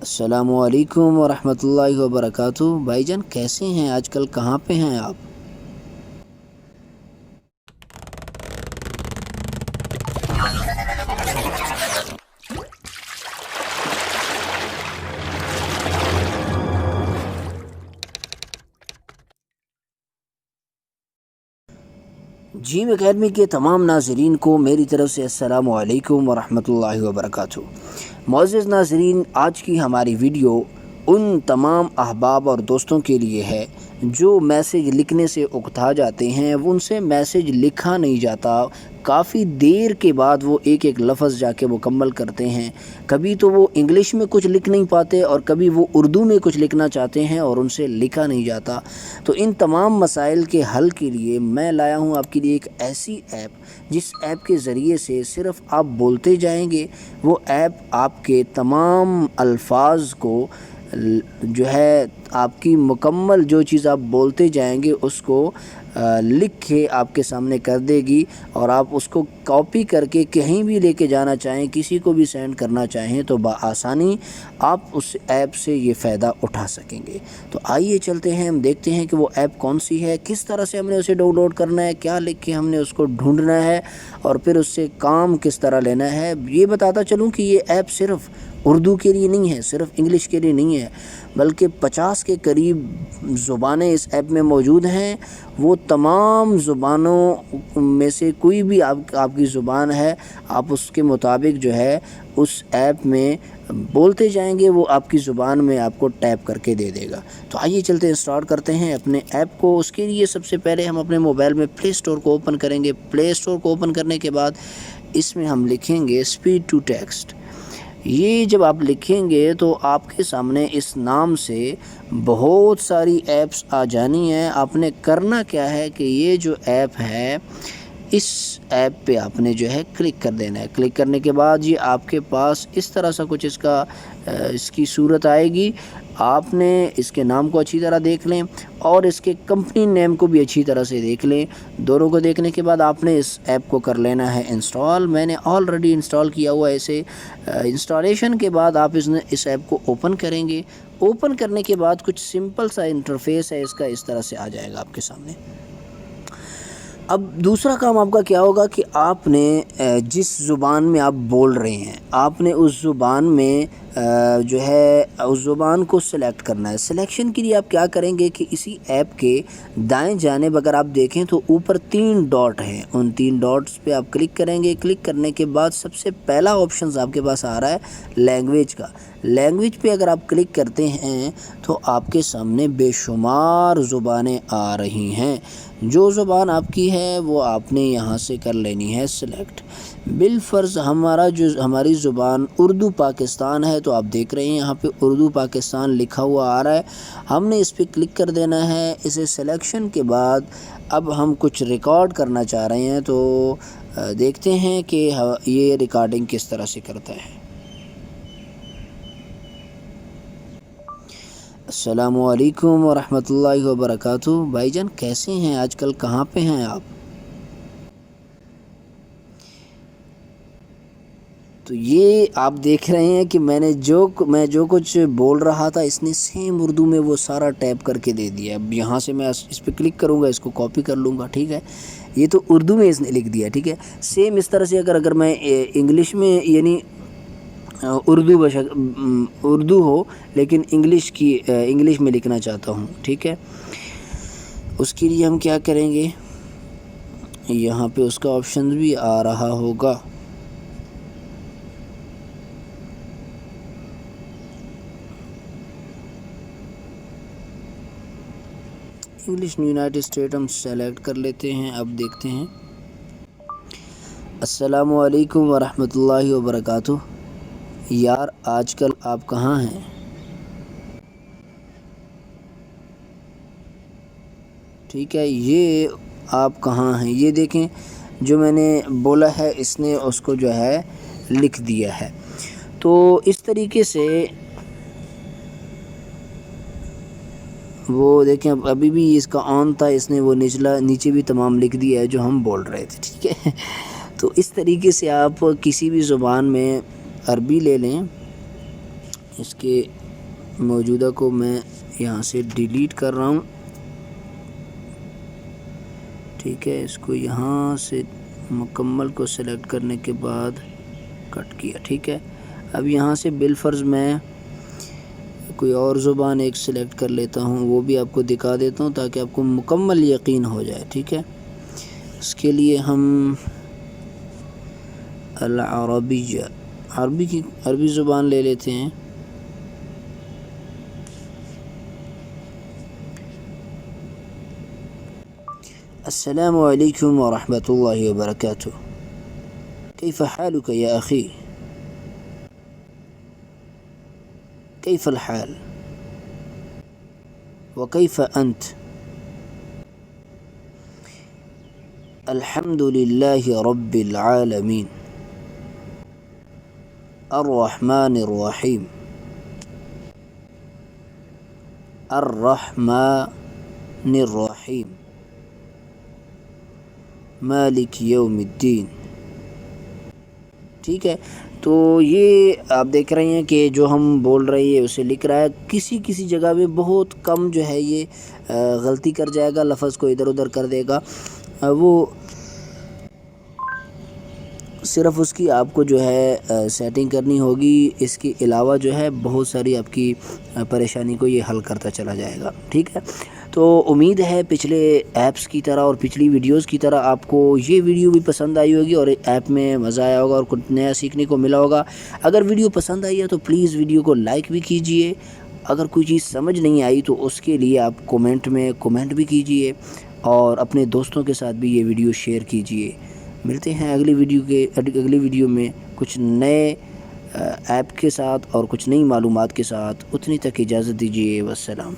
السلام علیکم ورحمۃ اللہ وبرکاتہ۔ بھائی جان کیسے ہیں؟ آج کل کہاں پہ ہیں آپ؟ جیم اکیڈمی کے تمام ناظرین کو میری طرف سے السلام علیکم ورحمۃ اللہ وبرکاتہ۔ معزز ناظرین، آج کی ہماری ویڈیو ان تمام احباب اور دوستوں کے لیے ہے جو میسیج لکھنے سے اکتا جاتے ہیں، ان سے میسیج لکھا نہیں جاتا، کافی دیر کے بعد وہ ایک ایک لفظ جا کے مکمل کرتے ہیں، کبھی تو وہ انگلش میں کچھ لکھ نہیں پاتے اور کبھی وہ اردو میں کچھ لکھنا چاہتے ہیں اور ان سے لکھا نہیں جاتا۔ تو ان تمام مسائل کے حل کے لیے میں لایا ہوں آپ کے لیے ایک ایسی ایپ جس ایپ کے ذریعے سے صرف آپ بولتے جائیں گے، وہ ایپ آپ کے تمام الفاظ کو جو ہے آپ کی مکمل جو چیز آپ بولتے جائیں گے اس کو لکھ کے آپ کے سامنے کر دے گی، اور آپ اس کو کاپی کر کے کہیں بھی لے کے جانا چاہیں، کسی کو بھی سینڈ کرنا چاہیں تو بآسانی آپ اس ایپ سے یہ فائدہ اٹھا سکیں گے۔ تو آئیے چلتے ہیں، ہم دیکھتے ہیں کہ وہ ایپ کون سی ہے، کس طرح سے ہم نے اسے ڈاؤن لوڈ کرنا ہے، کیا لکھ کے ہم نے اس کو ڈھونڈنا ہے اور پھر اس سے کام کس طرح لینا ہے۔ یہ بتاتا چلوں کہ یہ ایپ صرف اردو کے لیے نہیں ہے، صرف انگلش کے لیے نہیں ہے، بلکہ 50 کے قریب زبانیں اس ایپ میں موجود ہیں۔ وہ تمام زبانوں میں سے کوئی بھی آپ کی زبان ہے، آپ اس کے مطابق جو ہے اس ایپ میں بولتے جائیں گے، وہ آپ کی زبان میں آپ کو ٹیپ کر کے دے دے گا۔ تو آئیے چلتے ہیں، اسٹارٹ کرتے ہیں اپنے ایپ کو۔ اس کے لیے سب سے پہلے ہم اپنے موبائل میں پلے اسٹور کو اوپن کریں گے۔ پلے اسٹور کو اوپن کرنے کے بعد اس میں ہم لکھیں گے اسپیڈ ٹو ٹیکسٹ۔ یہ جب آپ لکھیں گے تو آپ کے سامنے اس نام سے بہت ساری ایپس آ جانی ہیں۔ آپ نے کرنا کیا ہے کہ یہ جو ایپ ہے اس ایپ پہ آپ نے جو ہے کلک کر دینا ہے۔ کلک کرنے کے بعد یہ آپ کے پاس اس طرح سا کچھ اس کی صورت آئے گی۔ آپ نے اس کے نام کو اچھی طرح دیکھ لیں اور اس کے کمپنی نیم کو بھی اچھی طرح سے دیکھ لیں۔ دونوں کو دیکھنے کے بعد آپ نے اس ایپ کو کر لینا ہے انسٹال۔ میں نے آلریڈی انسٹال کیا ہوا ہے اسے۔ انسٹالیشن کے بعد آپ اس ایپ کو اوپن کریں گے۔ اوپن کرنے کے بعد کچھ سمپل سا انٹرفیس ہے اس کا، اس طرح سے آ جائے گا آپ کے سامنے۔ اب دوسرا کام آپ کا کیا ہوگا کہ آپ نے جس زبان میں آپ بول رہے ہیں، آپ نے اس زبان میں جو ہے اس زبان کو سلیکٹ کرنا ہے۔ سلیکشن کے لیے آپ کیا کریں گے کہ اسی ایپ کے دائیں جانب اگر آپ دیکھیں تو اوپر 3 ڈاٹ ہیں، ان 3 ڈاٹس پہ آپ کلک کریں گے۔ کلک کرنے کے بعد سب سے پہلا آپشنز آپ کے پاس آ رہا ہے لینگویج کا۔ لینگویج پہ اگر آپ کلک کرتے ہیں تو آپ کے سامنے بے شمار زبانیں آ رہی ہیں۔ جو زبان آپ کی ہے وہ آپ نے یہاں سے کر لینی ہے سلیکٹ۔ بالفرض ہماری زبان اردو پاکستان ہے، تو آپ دیکھ رہے ہیں یہاں پہ اردو پاکستان لکھا ہوا آ رہا ہے۔ ہم نے اس پہ کلک کر دینا ہے۔ اسے سلیکشن کے بعد اب ہم کچھ ریکارڈ کرنا چاہ رہے ہیں، تو دیکھتے ہیں کہ یہ ریکارڈنگ کس طرح سے کرتا ہے۔ السلام علیکم ورحمۃ اللہ وبرکاتہ۔ بھائی جان کیسے ہیں؟ آج کل کہاں پہ ہیں آپ؟ تو یہ آپ دیکھ رہے ہیں کہ میں جو کچھ بول رہا تھا اس نے سیم اردو میں وہ سارا ٹیپ کر کے دے دیا۔ اب یہاں سے میں اس پہ کلک کروں گا، اس کو کاپی کر لوں گا، ٹھیک ہے۔ یہ تو اردو میں اس نے لکھ دیا، ٹھیک ہے۔ سیم اس طرح سے اگر میں انگلش میں، یعنی اردو ہو لیکن انگلش میں لکھنا چاہتا ہوں، ٹھیک ہے، اس کے لیے ہم کیا کریں گے، یہاں پہ اس کا آپشن بھی آ رہا ہوگا۔ انگلش یونائٹڈ اسٹیٹ ہم سیلیکٹ کر لیتے ہیں۔ اب دیکھتے ہیں۔ السلام علیکم ورحمۃ اللہ وبرکاتہ۔ یار آج کل آپ کہاں ہیں؟ ٹھیک ہے، یہ آپ کہاں ہیں یہ دیکھیں، جو میں نے بولا ہے اس نے اس کو جو ہے لکھ دیا ہے۔ تو اس طریقے سے وہ دیکھیں، ابھی بھی اس کا آن تھا، اس نے وہ نیچے بھی تمام لکھ دیا ہے جو ہم بول رہے تھے، ٹھیک ہے۔ تو اس طریقے سے آپ کسی بھی زبان میں، عربی لے لیں، اس کے موجودہ کو میں یہاں سے ڈیلیٹ کر رہا ہوں، ٹھیک ہے۔ اس کو یہاں سے مکمل کو سلیکٹ کرنے کے بعد کٹ کیا، ٹھیک ہے۔ اب یہاں سے بالفرض میں کوئی اور زبان ایک سلیکٹ کر لیتا ہوں، وہ بھی آپ کو دکھا دیتا ہوں تاکہ آپ کو مکمل یقین ہو جائے، ٹھیک ہے۔ اس کے لیے ہم العربیہ عربی زبان لے لیتے ہیں۔ السلام علیکم ورحمۃ اللہ وبرکاتہ، کیف حالک یا اخی، کیف الحال وکیف انت، الحمد للہ رب العالمین، الرحمن الرحیم، الرحمن الرحیم، مالک یوم الدین، ٹھیک ہے۔ تو یہ آپ دیکھ رہے ہیں کہ جو ہم بول رہے ہیں اسے لکھ رہا ہے، کسی جگہ میں بہت کم جو ہے یہ غلطی کر جائے گا، لفظ کو ادھر ادھر کر دے گا، وہ صرف اس کی آپ کو جو ہے سیٹنگ کرنی ہوگی۔ اس کے علاوہ جو ہے بہت ساری آپ کی پریشانی کو یہ حل کرتا چلا جائے گا، ٹھیک ہے۔ تو امید ہے پچھلے ایپس کی طرح اور پچھلی ویڈیوز کی طرح آپ کو یہ ویڈیو بھی پسند آئی ہوگی اور ایپ میں مزہ آیا ہوگا اور کچھ نیا سیکھنے کو ملا ہوگا۔ اگر ویڈیو پسند آئی ہے تو پلیز ویڈیو کو لائک بھی کیجئے، اگر کوئی چیز سمجھ نہیں آئی تو اس کے لیے آپ کومنٹ بھی کیجئے اور اپنے دوستوں کے ساتھ بھی یہ ویڈیو شیئر کیجئے۔ ملتے ہیں اگلی ویڈیو میں کچھ نئے ایپ کے ساتھ اور کچھ نئی معلومات کے ساتھ۔ اتنی تک اجازت دیجیے، والسلام۔